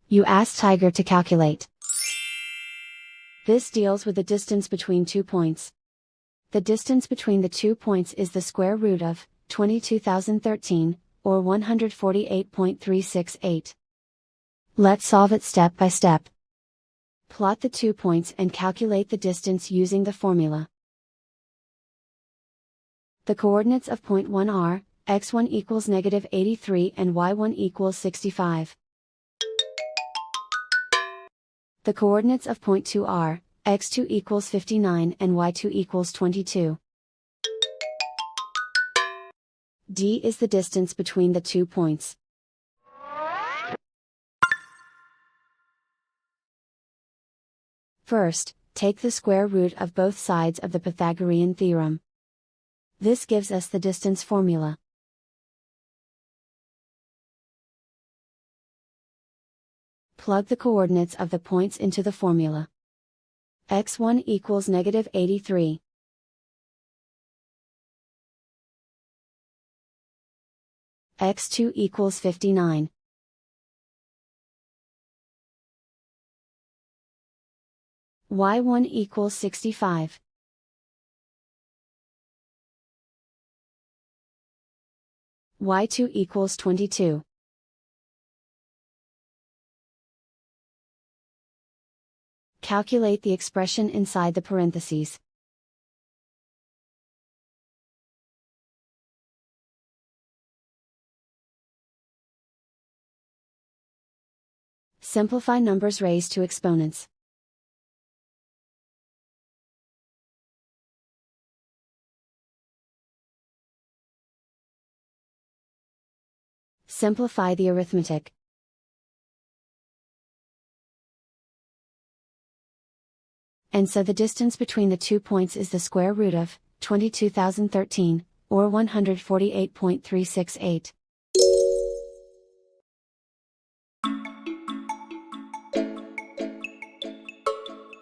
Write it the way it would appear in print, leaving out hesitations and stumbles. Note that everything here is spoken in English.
You ask Tiger to calculate. This deals with the distance between 2 points. The distance between the 2 points is the square root of 22,013, or 148.368. Let's solve it step by step. Plot the 2 points and calculate the distance using the formula. The coordinates of point 1 are, x1 equals negative 83 and y1 equals 65. The coordinates of point 2 are, x2 equals 59 and y2 equals 22. D is the distance between the 2 points. First, take the square root of both sides of the Pythagorean theorem. This gives us the distance formula. Plug the coordinates of the points into the formula. x1 equals negative 83. x2 equals 59. y1 equals 65. y2 equals 22. Calculate the expression inside the parentheses. Simplify numbers raised to exponents. Simplify the arithmetic. And so the distance between the 2 points is the square root of 22,013, or 148.368.